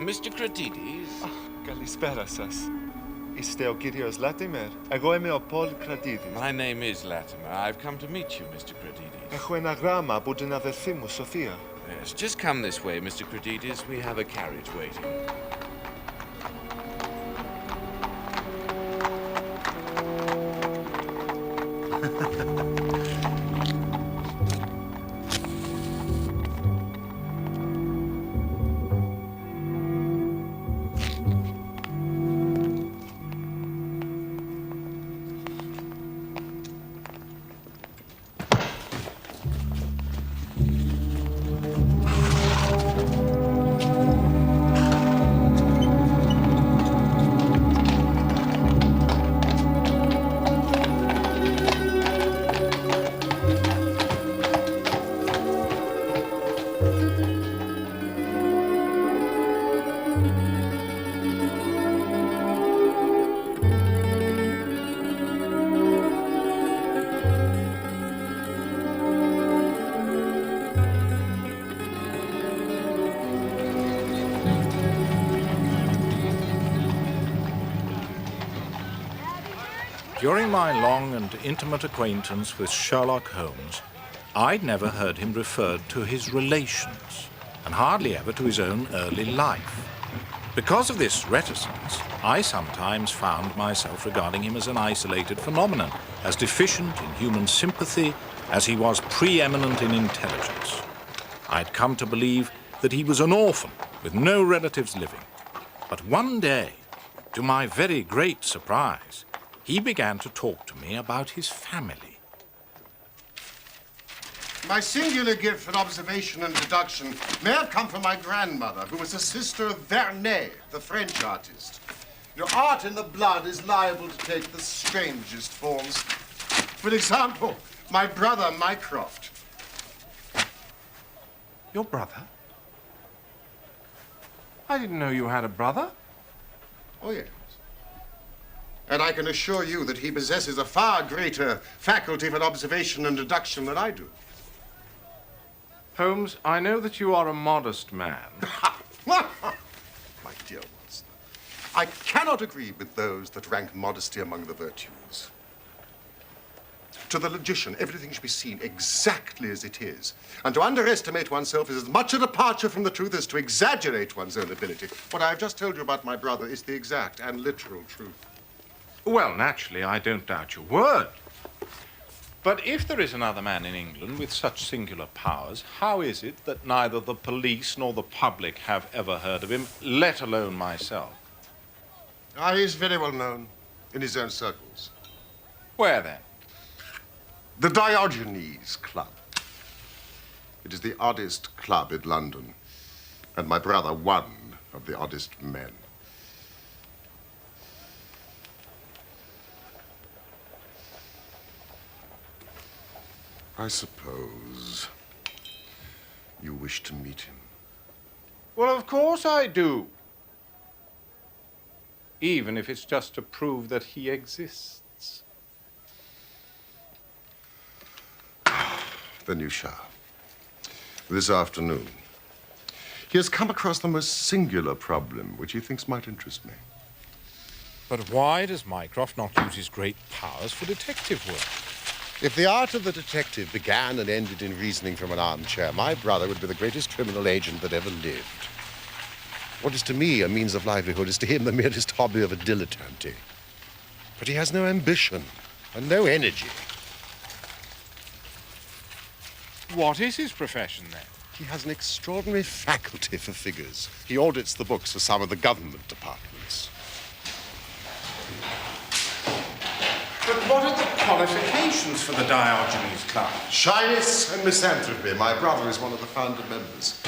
Mr. Cratides? Καλησπέρα σας. Είστε ο κύριος Latimer? Εγώ είμαι ο Paul Cratides. My name is Latimer. I've come to meet you, Mr. Cratides. Έχω ένα γράμμα από την αδερφή μου, Σοφία. Yes, just come this way, Mr. Cratides. We have a carriage waiting. During my long and intimate acquaintance with Sherlock Holmes, I'd never heard him referred to his relations, and hardly ever to his own early life. Because of this reticence, I sometimes found myself regarding him as an isolated phenomenon, as deficient in human sympathy as he was preeminent in intelligence. I'd come to believe that he was an orphan with no relatives living. But one day, to my very great surprise, he began to talk to me about his family. My singular gift for observation and deduction may have come from my grandmother, who was a sister of Vernet, the French artist. Your art in the blood is liable to take the strangest forms. For example, my brother Mycroft. Your brother? I didn't know you had a brother. Oh, yes. And I can assure you that he possesses a far greater faculty for observation and deduction than I do. Holmes, I know that you are a modest man. My dear Watson, I cannot agree with those that rank modesty among the virtues. To the logician, everything should be seen exactly as it is. And to underestimate oneself is as much a departure from the truth as to exaggerate one's own ability. What I've just told you about my brother is the exact and literal truth. Well, naturally, I don't doubt your word. But if there is another man in England with such singular powers, how is it that neither the police nor the public have ever heard of him, let alone myself? He's very well known in his own circles. Where then? The Diogenes Club. It is the oddest club in London, and my brother one of the oddest men. I suppose you wish to meet him. Well, of course I do. Even if it's just to prove that he exists. Then you shall. This afternoon. He has come across the most singular problem, which he thinks might interest me. But why does Mycroft not use his great powers for detective work? If the art of the detective began and ended in reasoning from an armchair, my brother would be the greatest criminal agent that ever lived. What is to me a means of livelihood is to him the merest hobby of a dilettante. But he has no ambition and no energy. What is his profession, then? He has an extraordinary faculty for figures. He audits the books for some of the government departments. But what are the qualifications for the Diogenes Club? Shyness and misanthropy. My brother is one of the founder members.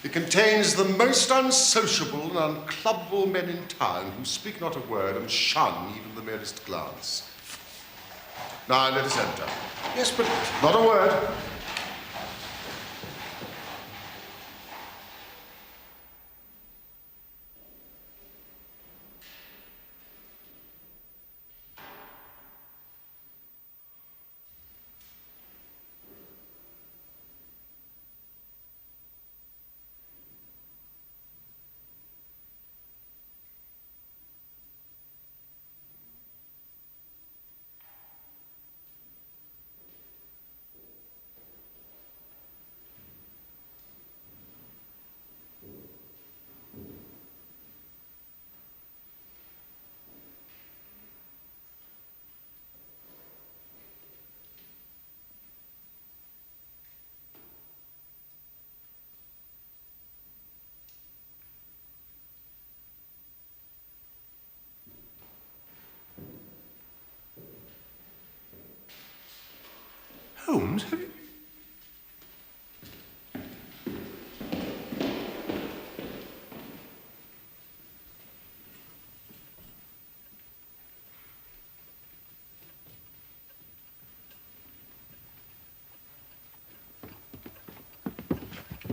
It contains the most unsociable and unclubbable men in town who speak not a word and shun even the merest glance. Now, let us enter. Yes, but... Not a word. Holmes, have you...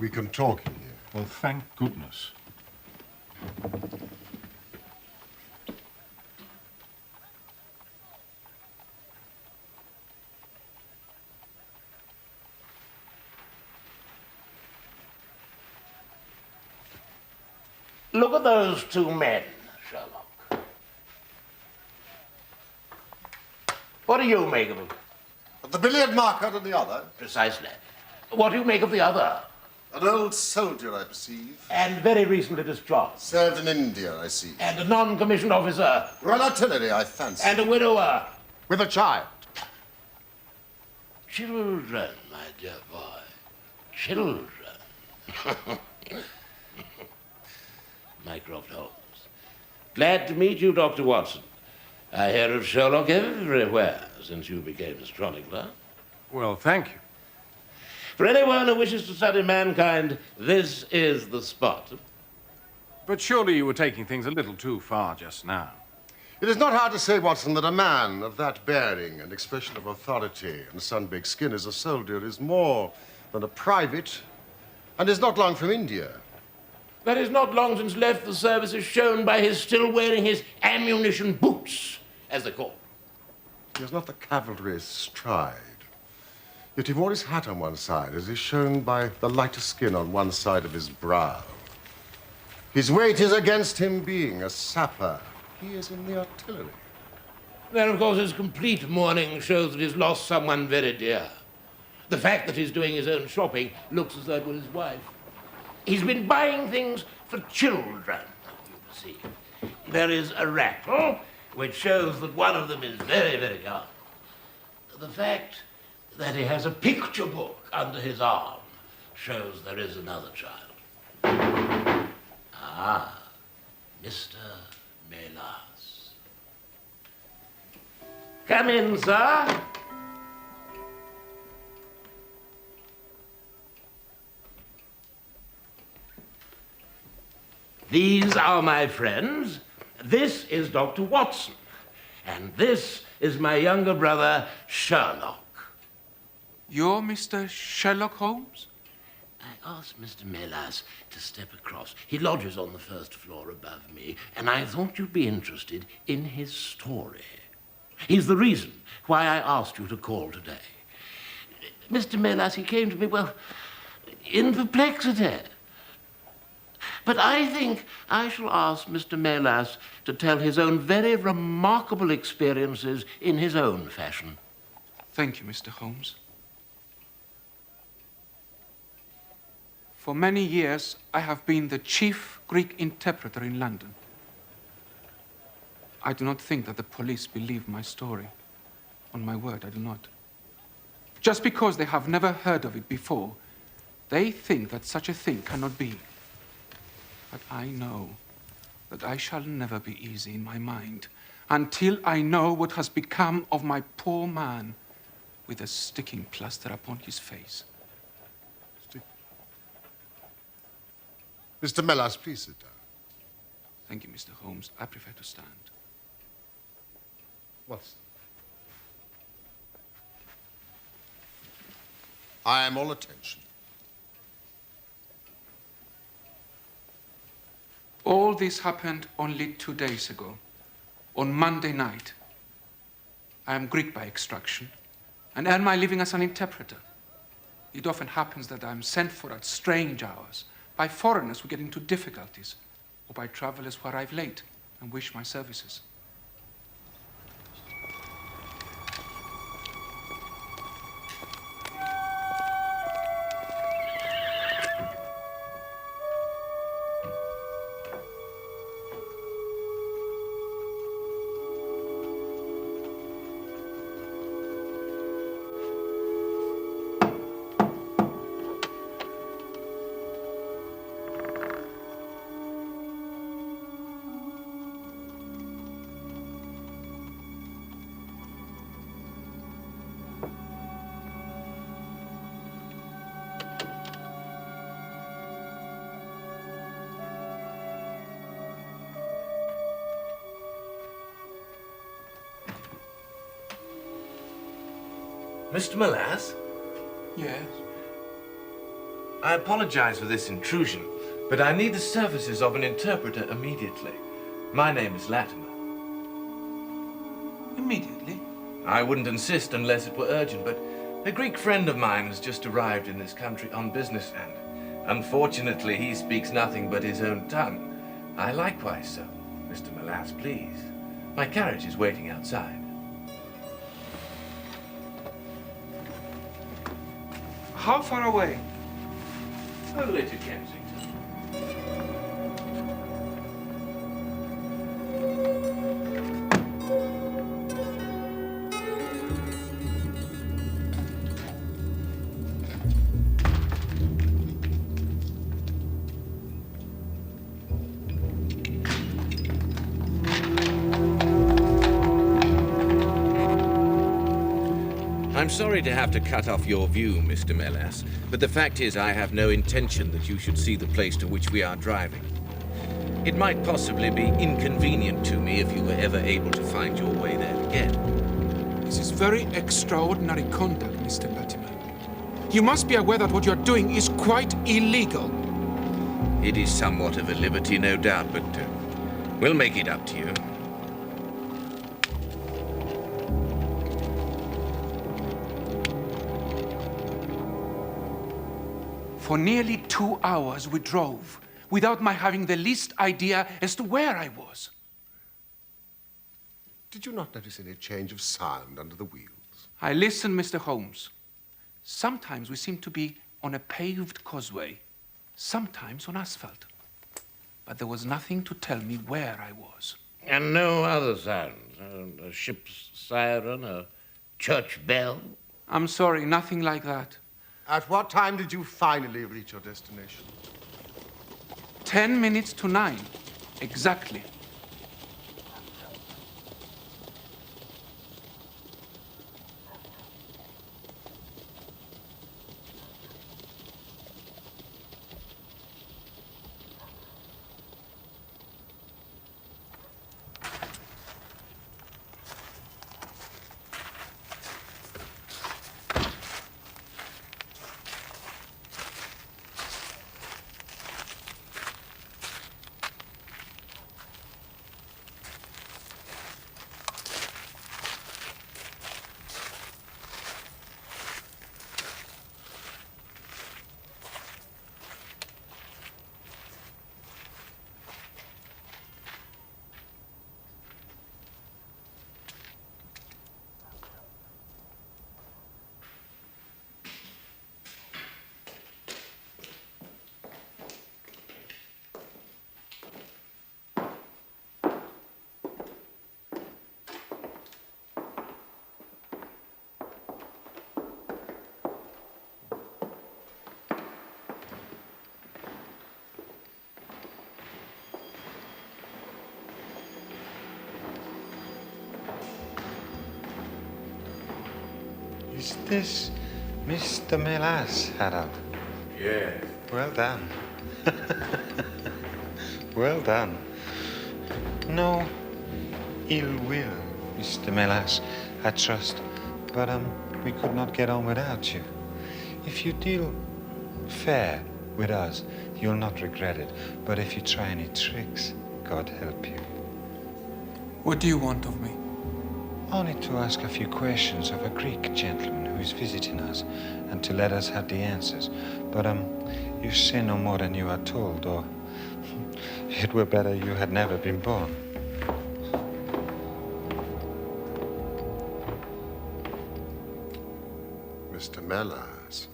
We can talk in here. Well, thank goodness. Look at those two men, Sherlock. What do you make of them? The billiard marker and the other. Precisely. What do you make of the other? An old soldier, I perceive. And very recently discharged. Served in India, I see. And a non-commissioned officer. Royal Artillery, I fancy. And a widower. With a child. Children, my dear boy. Children. Mycroft Holmes. Glad to meet you, Dr. Watson. I hear of Sherlock everywhere since you became his chronicler. Well, thank you. For anyone who wishes to study mankind, this is the spot. But surely you were taking things a little too far just now. It is not hard to say, Watson, that a man of that bearing and expression of authority and sun-baked skin as a soldier is more than a private and is not long from India. That is not long since left the service is shown by his still wearing his ammunition boots, as they call them. He has not the cavalry's stride. Yet he wore his hat on one side, as is shown by the lighter skin on one side of his brow. His weight is against him being a sapper. He is in the artillery. Then, of course, his complete mourning shows that he's lost someone very dear. The fact that he's doing his own shopping looks as though it was his wife. He's been buying things for children, you see. There is a rattle, which shows that one of them is very, very young. The fact that he has a picture book under his arm shows there is another child. Ah, Mr. Melas. Come in, sir. These are my friends. This is Dr. Watson. And this is my younger brother, Sherlock. You're Mr. Sherlock Holmes? I asked Mr. Melas to step across. He lodges on the first floor above me, and I thought you'd be interested in his story. He's the reason why I asked you to call today. Mr. Melas, he came to me, well, in perplexity. But I think I shall ask Mr. Melas to tell his own very remarkable experiences in his own fashion. Thank you, Mr. Holmes. For many years, I have been the chief Greek interpreter in London. I do not think that the police believe my story. On my word, I do not. Just because they have never heard of it before, they think that such a thing cannot be. But I know that I shall never be easy in my mind until I know what has become of my poor man with a sticking plaster upon his face. Mr. Melas, please sit down. Thank you, Mr. Holmes. I prefer to stand. Watson. I am all attention. All this happened only 2 days ago, on Monday night. I am Greek by extraction and earn my living as an interpreter. It often happens that I am sent for at strange hours by foreigners who get into difficulties, or by travelers who arrive late and wish my services. Mr. Molass? Yes? I apologize for this intrusion, but I need the services of an interpreter immediately. My name is Latimer. Immediately? I wouldn't insist unless it were urgent, but a Greek friend of mine has just arrived in this country on business, and unfortunately he speaks nothing but his own tongue. I likewise so. Mr. Molass, please. My carriage is waiting outside. How far away? Only to Kensington. I'm sorry to have to cut off your view, Mr. Molass, but the fact is I have no intention that you should see the place to which we are driving. It might possibly be inconvenient to me if you were ever able to find your way there again. This is very extraordinary conduct, Mr. Latimer. You must be aware that what you're doing is quite illegal. It is somewhat of a liberty, no doubt, but we'll make it up to you. For nearly 2 hours we drove, without my having the least idea as to where I was. Did you not notice any change of sound under the wheels? I listen, Mr. Holmes. Sometimes we seem to be on a paved causeway, sometimes on asphalt. But there was nothing to tell me where I was. And no other sounds? A ship's siren, a church bell? I'm sorry, nothing like that. At what time did you finally reach your destination? 10 minutes to 9, exactly. Is this Mr. Molass, Harold? Yes. Well done. Well done. No ill will, Mr. Molass, I trust. But we could not get on without you. If you deal fair with us, you'll not regret it. But if you try any tricks, God help you. What do you want of me? Only to ask a few questions of a Greek gentleman who is visiting us, and to let us have the answers. But, you say no more than you are told, or it were better you had never been born. Mr. Molass,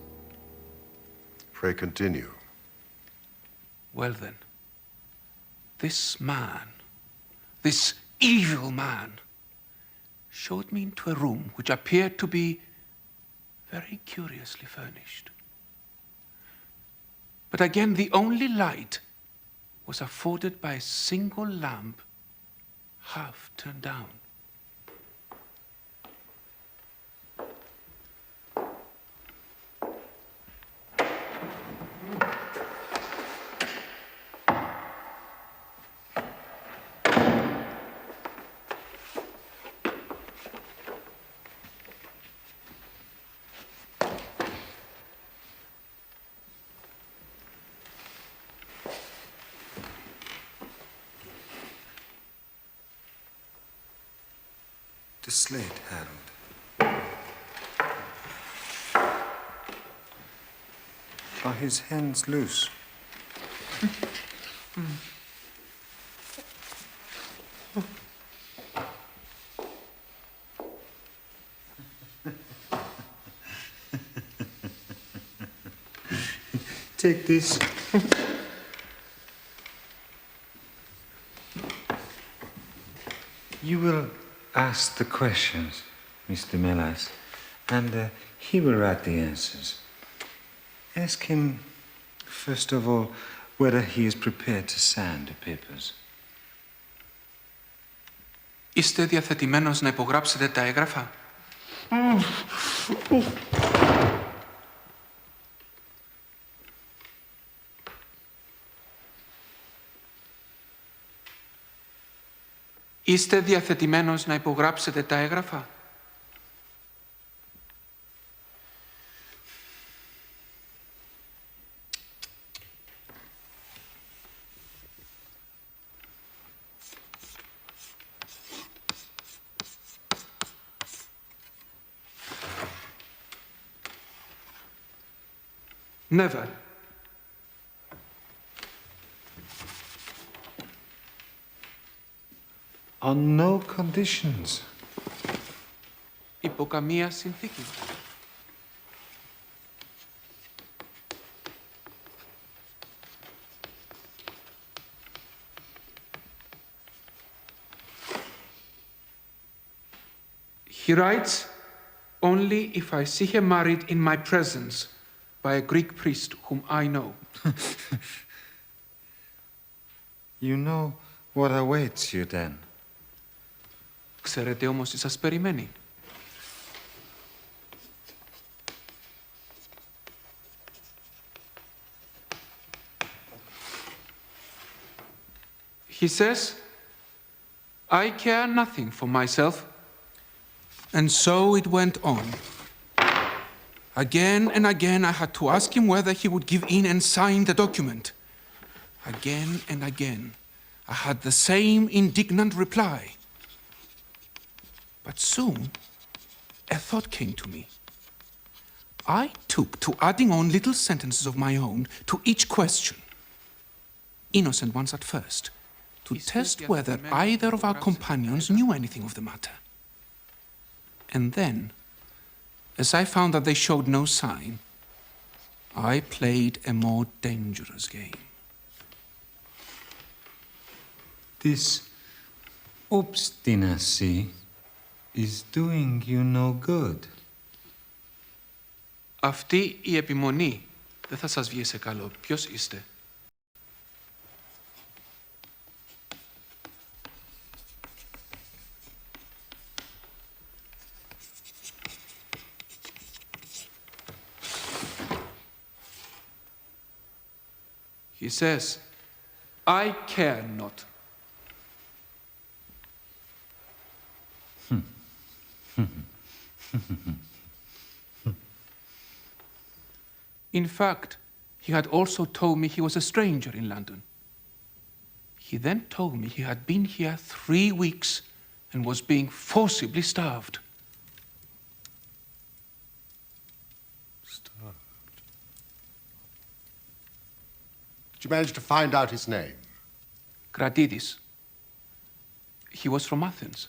pray continue. Well then, this man, this evil man, showed me into a room which appeared to be very curiously furnished. But again, the only light was afforded by a single lamp half turned down. the slate, Harold. Are his hands loose? Take this. You will ask the questions, Mr. Melas, and he will write the answers. Ask him, first of all, whether he is prepared to sign the papers. Είστε διαθετημένος να υπογράψετε τα έγγραφα? Είστε διαθετημένος να υπογράψετε τα έγγραφα? Never. On no conditions. Υπό καμία συνθήκη. He writes, only if I see her married in my presence by a Greek priest whom I know. You know what awaits you then. Ξέρετε όμως τι σας περιμένει. He says, I care nothing for myself. And so it went on. Again and again I had to ask him whether he would give in and sign the document. Again and again I had the same indignant reply. But soon a thought came to me. I took to adding on little sentences of my own to each question. Innocent ones at first, to test whether either of our companions knew anything of the matter. And then, as I found that they showed no sign, I played a more dangerous game. This obstinacy is doing you no good. Αυτή η επιμονή δεν θα σας βγει σε καλό. Ποιος είστε? He says, I care not. In fact, he had also told me he was a stranger in London. He then told me he had been here 3 weeks and was being forcibly starved. Did you manage to find out his name? Gratidis. He was from Athens.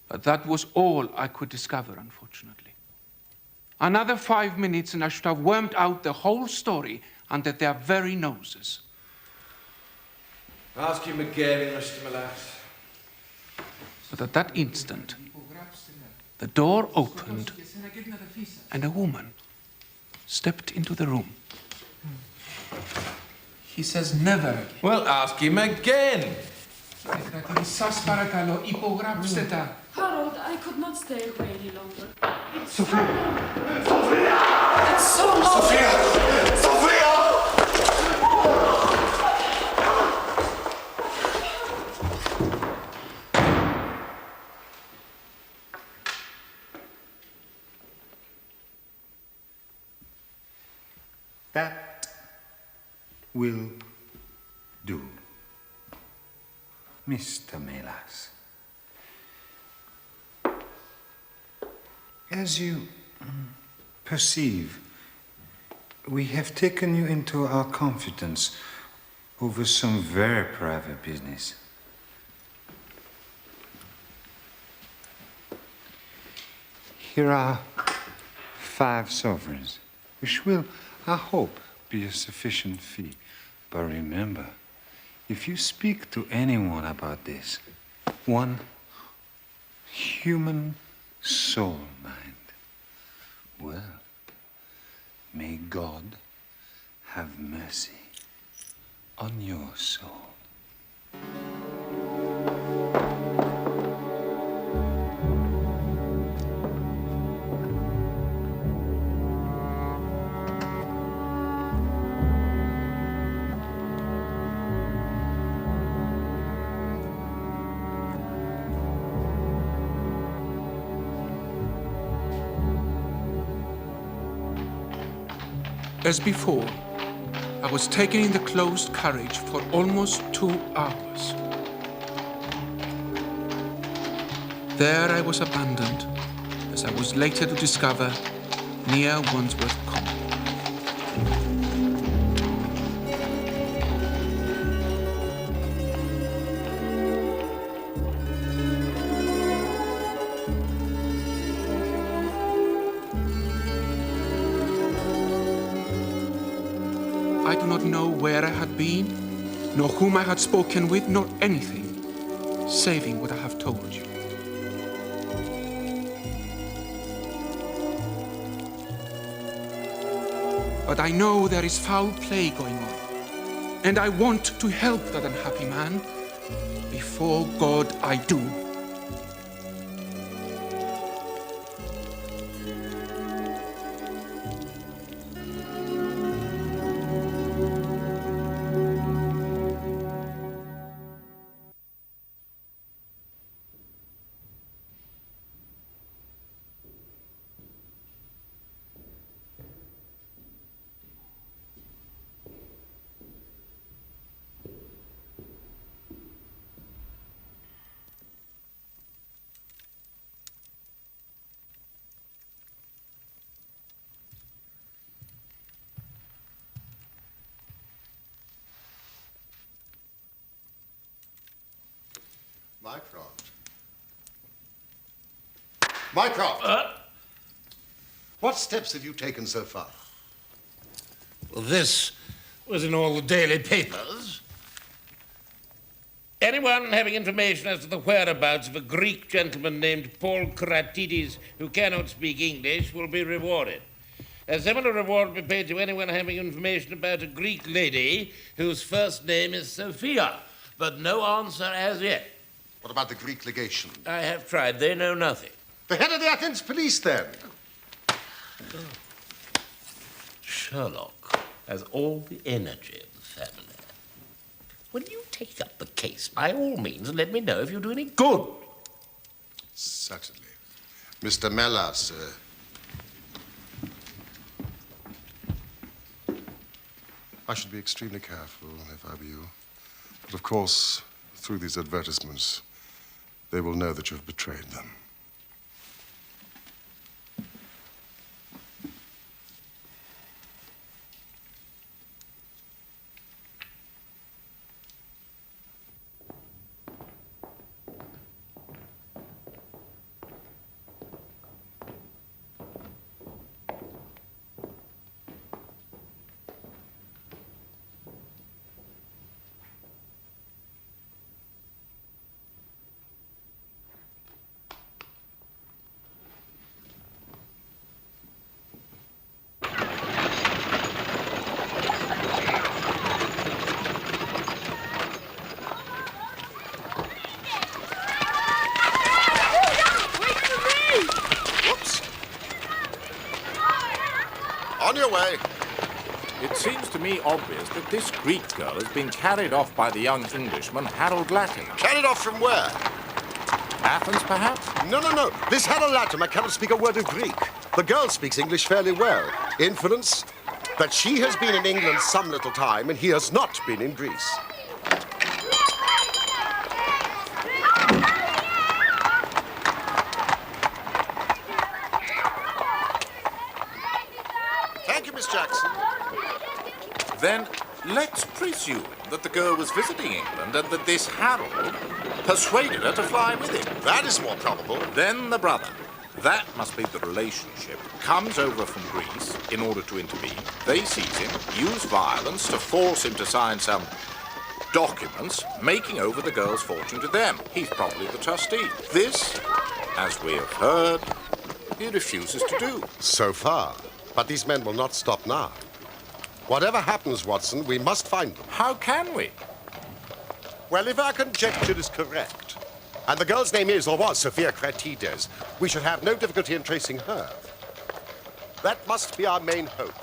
But that was all I could discover, unfortunately. Another 5 minutes and I should have wormed out the whole story under their very noses. Ask him again, Mr. Melas. But at that instant, the door opened and a woman stepped into the room. He says never again. Well, ask him again. Σας παρακαλώ, υπογράψτε τα. Harold, I could not stay away any longer. Sophia! It's so long. Sophia! Sophia! That will do. Mr. Melas, As you perceive, we have taken you into our confidence over some very private business. Here are 5 sovereigns, which will, I hope, be a sufficient fee. But remember, if you speak to anyone about this, one human soul mind, well, may God have mercy on your soul. As before, I was taken in the closed carriage for almost 2 hours. There I was abandoned, as I was later to discover, near Wandsworth Common. I do not know where I had been, nor whom I had spoken with, nor anything, saving what I have told you. But I know there is foul play going on, and I want to help that unhappy man. Before God, I do. Mycroft. Mycroft! What steps have you taken so far? Well, this was in all the daily papers. Anyone having information as to the whereabouts of a Greek gentleman named Paul Kratides who cannot speak English will be rewarded. A similar reward will be paid to anyone having information about a Greek lady whose first name is Sophia, but no answer as yet. What about the Greek legation? I have tried. They know nothing. The head of the Athens police, then? Sherlock has all the energy of the family. When you take up the case, by all means, let me know if you do any good. Certainly. Mr. Melas, I should be extremely careful if I were you. But of course, through these advertisements, they will know that you have betrayed them. On your way. It seems to me obvious that this Greek girl has been carried off by the young Englishman, Harold Latimer. Carried off from where? Athens, perhaps? No. This Harold Latimer cannot speak a word of Greek. The girl speaks English fairly well. Inference that she has been in England some little time and he has not been in Greece. Then let's presume that the girl was visiting England and that this Harold persuaded her to fly with him. That is more probable. Then the brother, that must be the relationship, comes over from Greece in order to intervene. They seize him, use violence to force him to sign some documents, making over the girl's fortune to them. He's probably the trustee. This, as we have heard, he refuses to do. So far. But these men will not stop now. Whatever happens, Watson, we must find them. How can we? Well, if our conjecture is correct, and the girl's name is or was Sophia Kratides, we should have no difficulty in tracing her. That must be our main hope.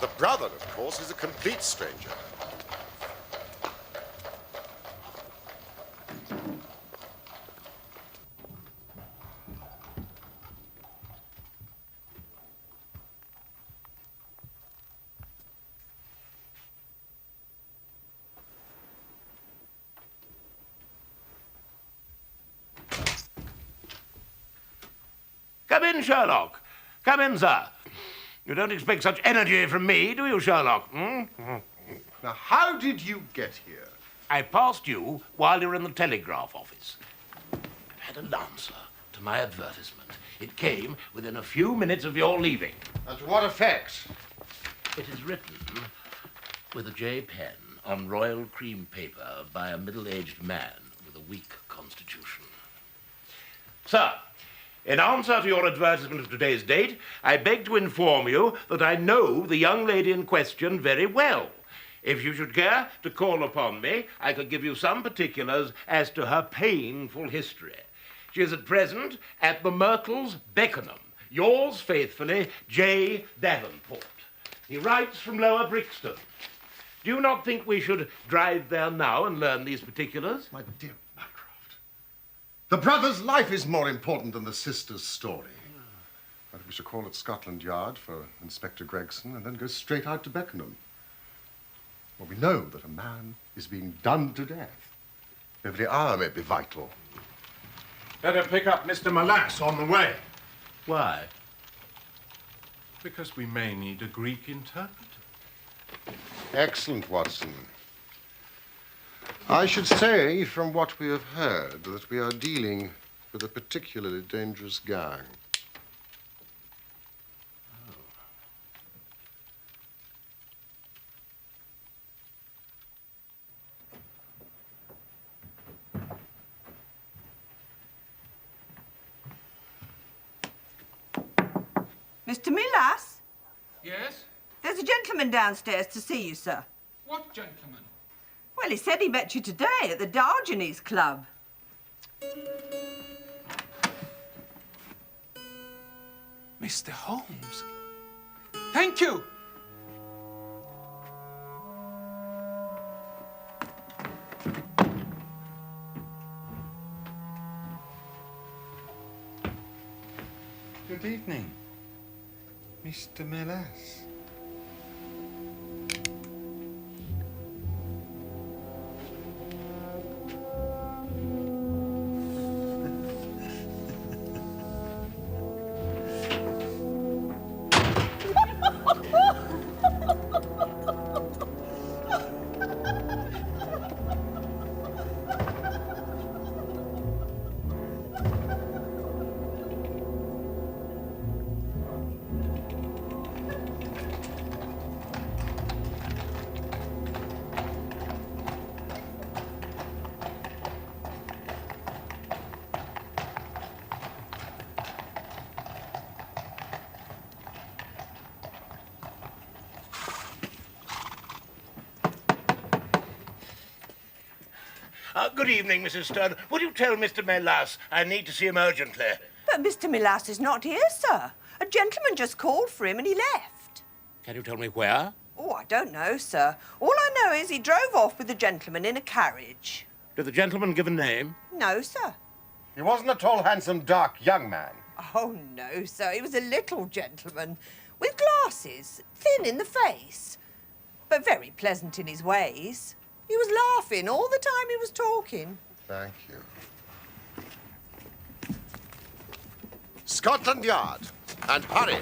The brother, of course, is a complete stranger. Come in, Sherlock. Come in, sir. You don't expect such energy from me, do you, Sherlock? Hmm? Now, how did you get here? I passed you while you were in the telegraph office. I've had an answer to my advertisement. It came within a few minutes of your leaving. And to what effect? It is written with a J pen on royal cream paper by a middle-aged man with a weak constitution. Sir, in answer to your advertisement of today's date, I beg to inform you that I know the young lady in question very well. If you should care to call upon me, I could give you some particulars as to her painful history. She is at present at the Myrtles, Beckenham. Yours faithfully, J. Davenport. He writes from Lower Brixton. Do you not think we should drive there now and learn these particulars? My dear Mycroft, the brother's life is more important than the sister's story. I think we should call at Scotland Yard for Inspector Gregson and then go straight out to Beckenham. Well, we know that a man is being done to death. Every hour may be vital. Better pick up Mr. Molass on the way. Why? Because we may need a Greek interpreter. Excellent, Watson. I should say, from what we have heard, that we are dealing with a particularly dangerous gang. Mr. Milas? Yes? There's a gentleman downstairs to see you, sir. What gentleman? Well, he said he met you today at the Diogenes Club. Mr. Holmes. Thank you. Good evening, Mr. Melas. Good evening, Mrs. Stone. Would you tell Mr. Melas I need to see him urgently? But Mr. Milas is not here, sir. A gentleman just called for him and he left. Can you tell me where? Oh, I don't know, sir. All I know is he drove off with the gentleman in a carriage. Did the gentleman give a name? No, sir. He wasn't a tall, handsome, dark young man. Oh, no, sir. He was a little gentleman with glasses, thin in the face, but very pleasant in his ways. He was laughing all the time he was talking. Thank you. Scotland Yard. And hurry.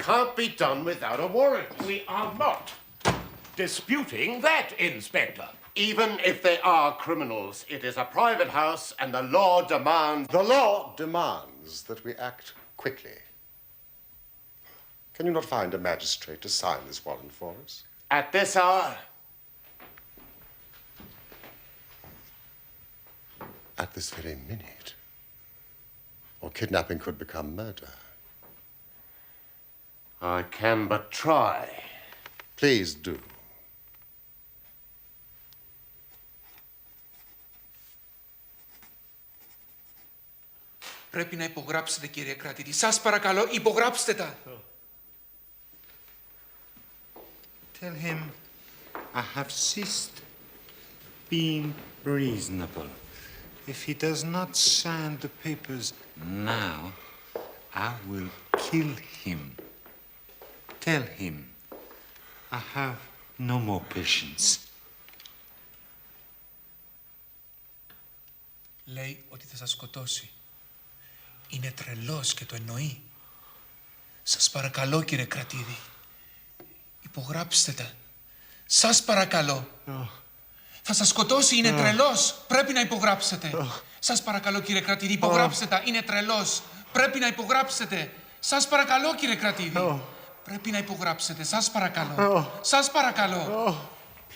can't be done without a warrant. We are not disputing that, Inspector. Even if they are criminals, it is a private house and the law demands... The law demands that we act quickly. Can you not find a magistrate to sign this warrant for us? At this hour? At this very minute. Or kidnapping could become murder. I can but try. Please do. Πρέπει να υπογράψετε, κύριε κρατήτη. Σας παρακαλώ, υπογράψτε τα. Tell him I have ceased being reasonable. If he does not sign the papers now, I will kill him. Tell him I have no more patience. Λέει ότι θα σας σκοτώσει. Είναι τρελός και το εννοεί. Σας παρακαλώ, κύριε κρατήδη. Υπογράψτε τα. Σας παρακαλώ. Θα σας σκοτώσει, είναι τρελός. Πρέπει να υπογράψετε. Σας παρακαλώ, κύριε κρατήδη, υπογράψτε τα. Είναι τρελός. Πρέπει να υπογράψετε. Σας παρακαλώ, κύριε κρατήδη. Πρέπει να υπογράψετε. Σας παρακαλώ. Σας παρακαλώ.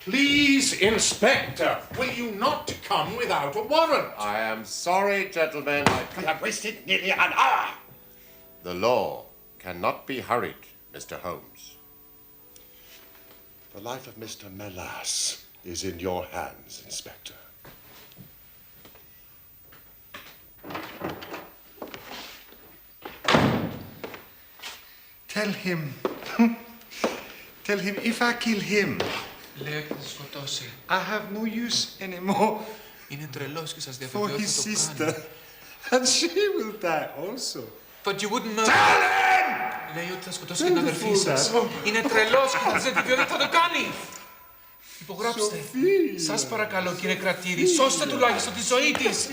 Please, Inspector, will you not come without a warrant? I am sorry, gentlemen. I have wasted nearly an hour. The law cannot be hurried, Mr. Holmes. The life of Mr. Melas is in your hands, Inspector. Tell him if I kill him, Λέει ότι θα σας σκοτώσει. I have no use anymore Είναι τρελός και σας for διαβεβαιώ his ότι θα το sister. κάνει. And she will die also. But you wouldn't murder. Tell him! Λέει ότι θα σκοτώσει και την αδερφή σας. Είναι τρελός και θα σας διαβεβαιώ ότι θα το κάνει. Υπογράψτε. Σας παρακαλώ, κύριε κρατήρη, σώστε τουλάχιστον τη ζωή της.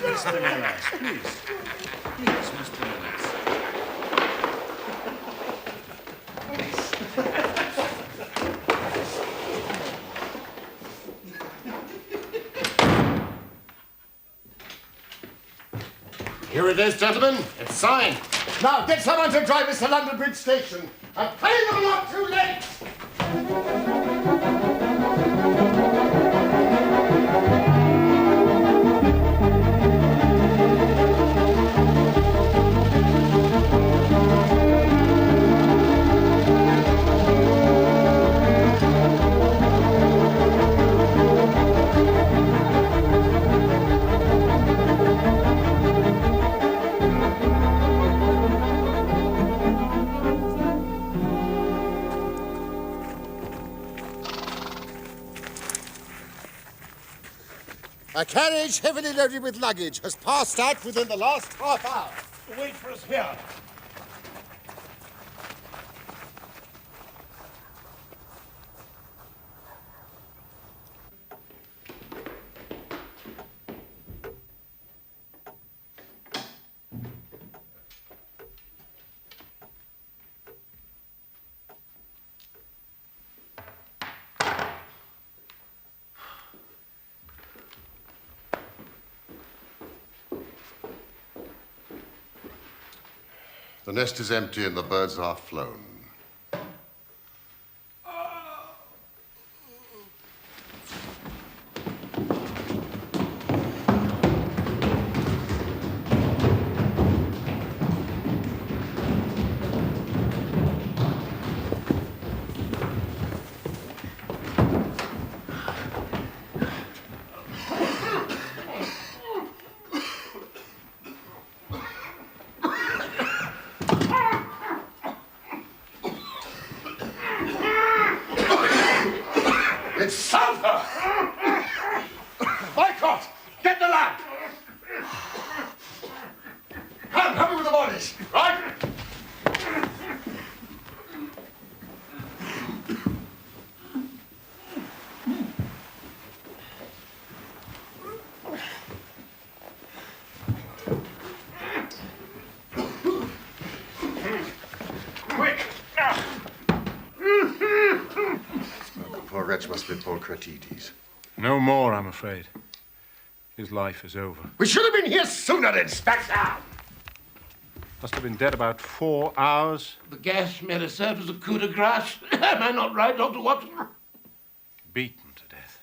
Mr. Melas, please. Please, Mr. Melas. Here it is, gentlemen. It's signed. Now, get someone to drive us to London Bridge Station and pay them not too late! A carriage heavily loaded with luggage has passed out within the last half hour. Wait for us here. The nest is empty and the birds are flown. It's sulphur! Boycott! Get the lamp! Come, help me with the bodies, right? poor wretch must be Paul Cratides. No more, I'm afraid. His life is over. We should have been here sooner, Inspector! Must have been dead about 4 hours. The gas may have served as a coup de grace. Am I not right, Dr. Watson? Beaten to death.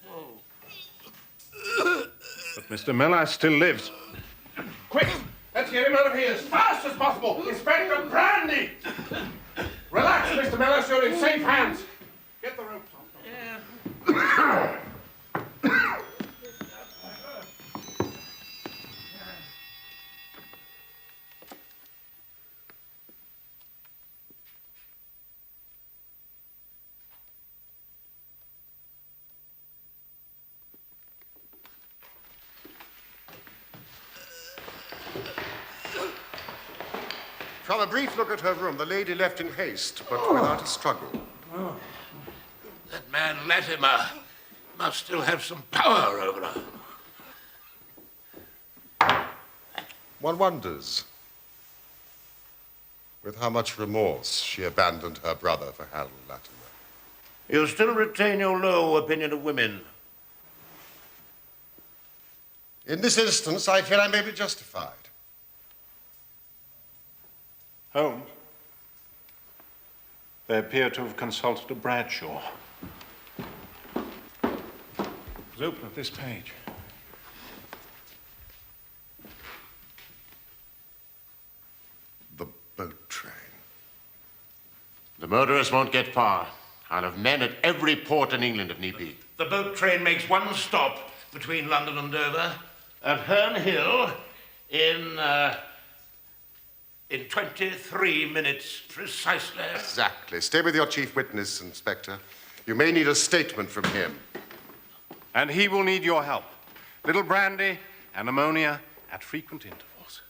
But Mr. Miller still lives. Quick! Let's get him out of here as fast as possible! Inspector Brandy! Relax, Mr. Miller, so you're in safe hands. Get the ropes off. Yeah. From a brief look at her room, the lady left in haste, but without a struggle. Oh. That man Latimer must still have some power over her. One wonders with how much remorse she abandoned her brother for Harold Latimer. You still retain your low opinion of women? In this instance, I feel I may be justified. Holmes, they appear to have consulted a Bradshaw. Let's open at this page. The boat train. The murderers won't get far. I'll have men at every port in England if need be. The boat train makes one stop between London and Dover at Herne Hill in 23 minutes precisely. Exactly. Stay with your chief witness, Inspector. You may need a statement from him. And he will need your help. Little brandy and ammonia at frequent intervals.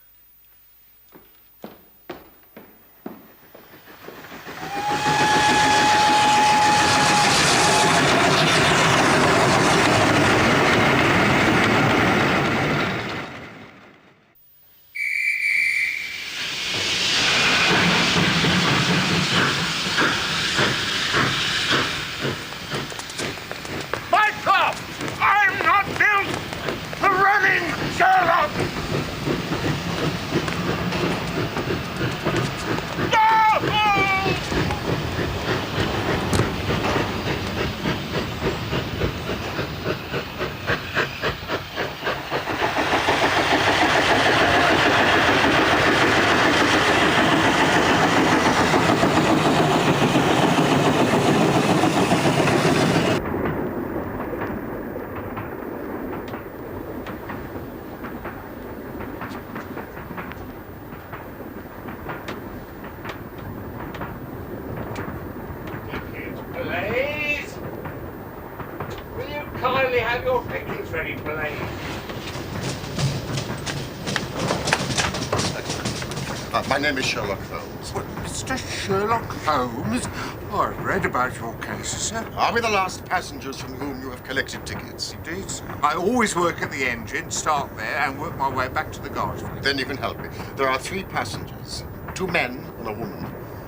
My name is Sherlock Holmes. What, Mr. Sherlock Holmes? Oh, I've read about your case, sir. Are we the last passengers from whom you have collected tickets? Indeed, sir. I always work at the engine, start there, and work my way back to the guards. Then you can help me. There are 3 passengers, 2 men and a woman,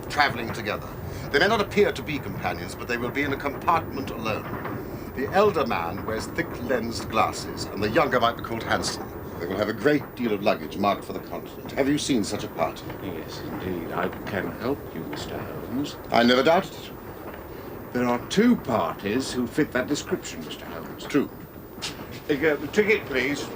traveling together. They may not appear to be companions, but they will be in a compartment alone. The elder man wears thick-lensed glasses, and the younger might be called handsome. They will have a great deal of luggage marked for the continent. Have you seen such a party? Yes, indeed. I can help you, Mr. Holmes. I never doubted it. There are 2 parties who fit that description, Mr. Holmes. 2. Ticket, please.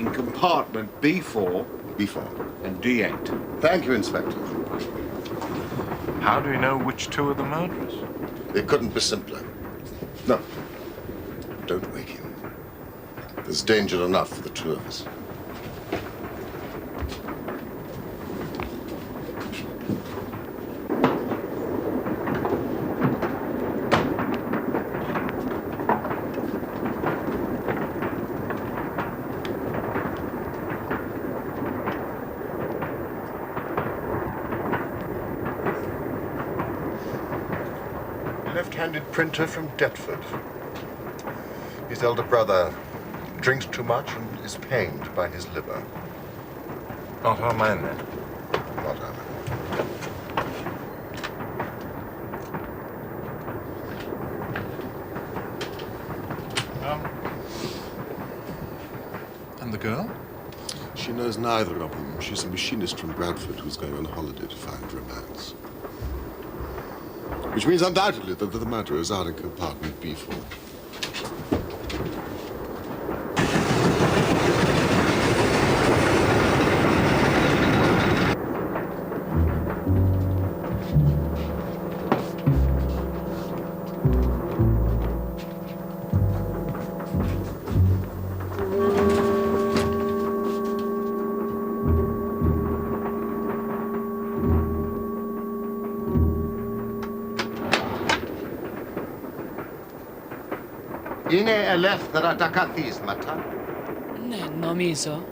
In compartment B4. B4. And D8. Thank you, Inspector. How do we know which 2 are the murderers? It couldn't be simpler. No. Don't wake him. There's danger enough for the 2 of us. Left-handed printer from Deptford. His elder brother drinks too much and is pained by his liver. Not our man, then? Not our man. knows neither of them. She's a machinist from Bradford who's going on holiday to find romance. Which means undoubtedly that the murderers are in compartment B4. Είναι ελεύθερα τα καθίσματα. Ναι, νομίζω.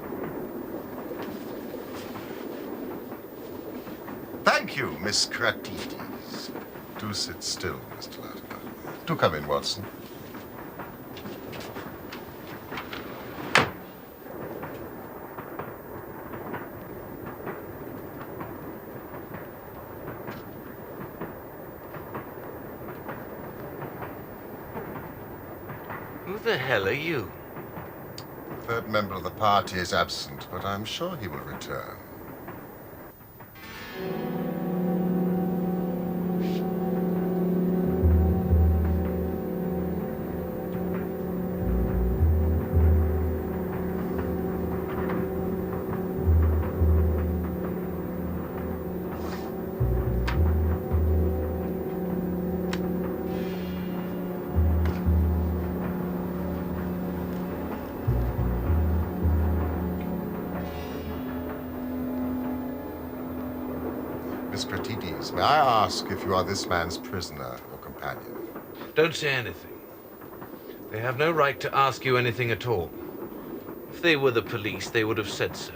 Thank you, Miss Kratides. Do sit still, Mr. Latimer. Do come in, Watson. Who the hell are you? Third member of the party is absent, but I'm sure he will return. Miss Kratides, may I ask if you are this man's prisoner or companion? Don't say anything. They have no right to ask you anything at all. If they were the police, they would have said so.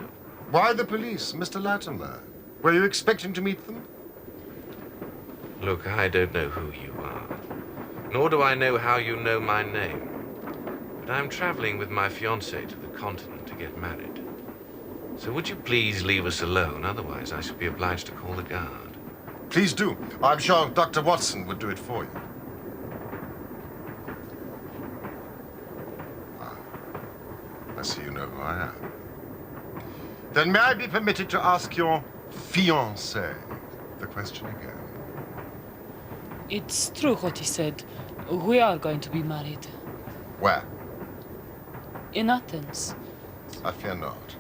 Why the police, Mr. Latimer? Were you expecting to meet them? Look, I don't know who you are, nor do I know how you know my name. But I'm traveling with my fiancée to the continent to get married. So would you please leave us alone? Otherwise, I shall be obliged to call the guard. Please do. I'm sure Dr. Watson would do it for you. Ah, I see you know who I am. Then may I be permitted to ask your fiancé the question again? It's true what he said. We are going to be married. Where? In Athens. I fear not.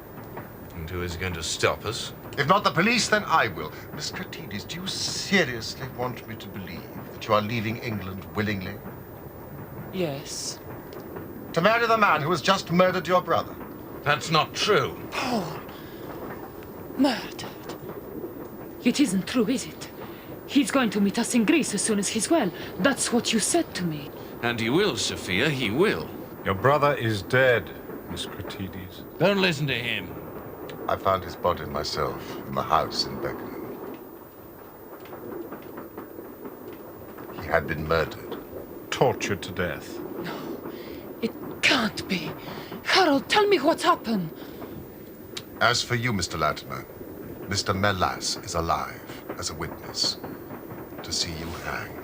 And who is going to stop us? If not the police, then I will. Miss Kratides, do you seriously want me to believe that you are leaving England willingly? Yes. To marry the man who has just murdered your brother? That's not true. Paul. Murdered. It isn't true, is it? He's going to meet us in Greece as soon as he's well. That's what you said to me. And he will, Sophia, he will. Your brother is dead, Miss Kratides. Don't listen to him. I found his body myself in the house in Beckenham. He had been murdered. Tortured to death. No, it can't be. Harold, tell me what's happened. As for you, Mr. Latimer, Mr. Melas is alive as a witness to see you hanged.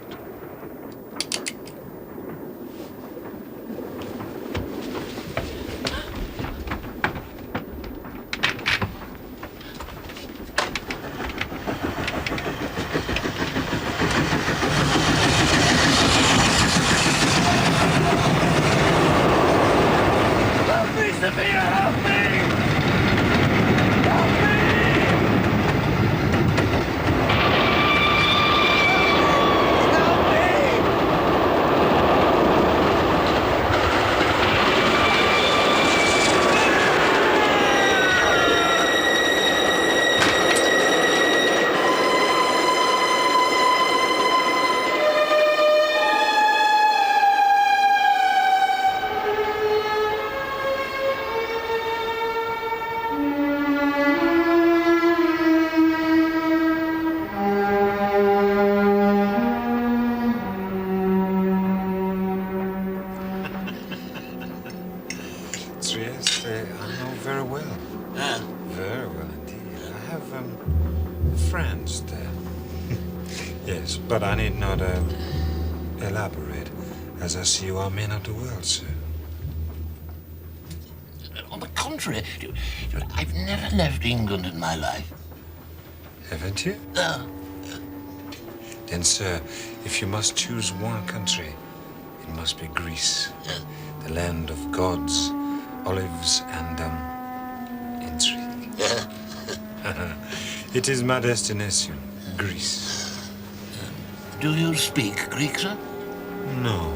Trieste, I know very well. Very well indeed. I have friends there. Yes, but I need not elaborate, as I see you are men of the world, sir. On the contrary. I've never left England in my life. Haven't you? No. Then, sir, if you must choose one country, it must be Greece. The land of gods, olives, and, intrigue. It is my destination, Greece. Do you speak Greek, sir? No,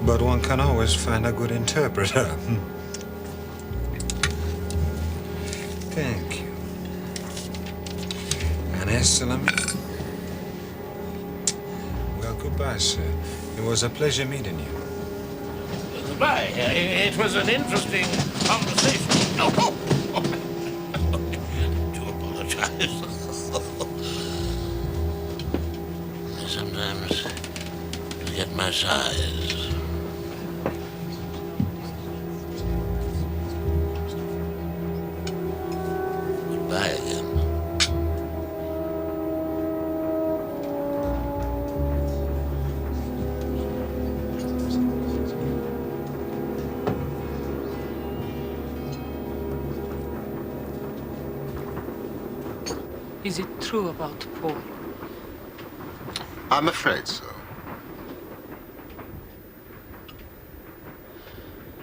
but one can always find a good interpreter. Thank you. And excellent. Well, goodbye, sir. It was a pleasure meeting you. Goodbye. It was an interesting conversation. Oh, I do apologize. I sometimes forget my size. Goodbye again. Is it true about Paul? I'm afraid so.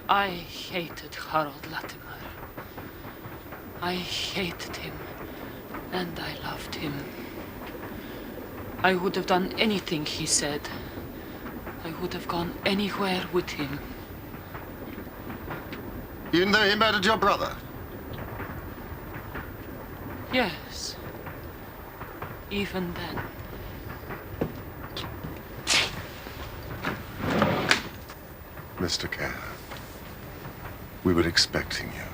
I hated Harold Latimer. I hated him, and I loved him. I would have done anything he said. I would have gone anywhere with him. Even though he murdered your brother? Yes. Even then. Mr. Kerr, we were expecting you.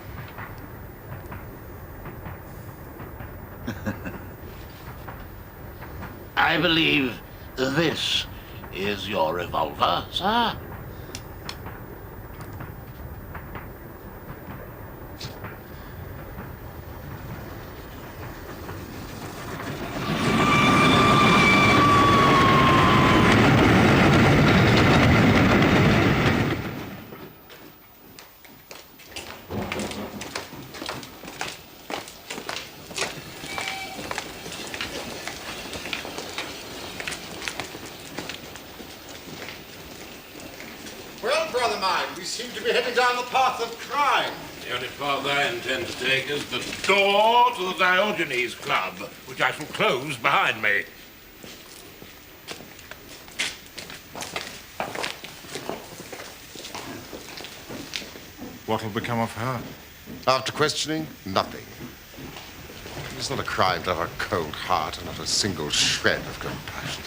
I believe this is your revolver, sir. Well, brother mine, we seem to be heading down the path of crime. The only path I intend to take is the door to the Diogenes Club, which I shall close behind me. What'll become of her? After questioning, nothing. It's not a crime to have a cold heart and not a single shred of compassion.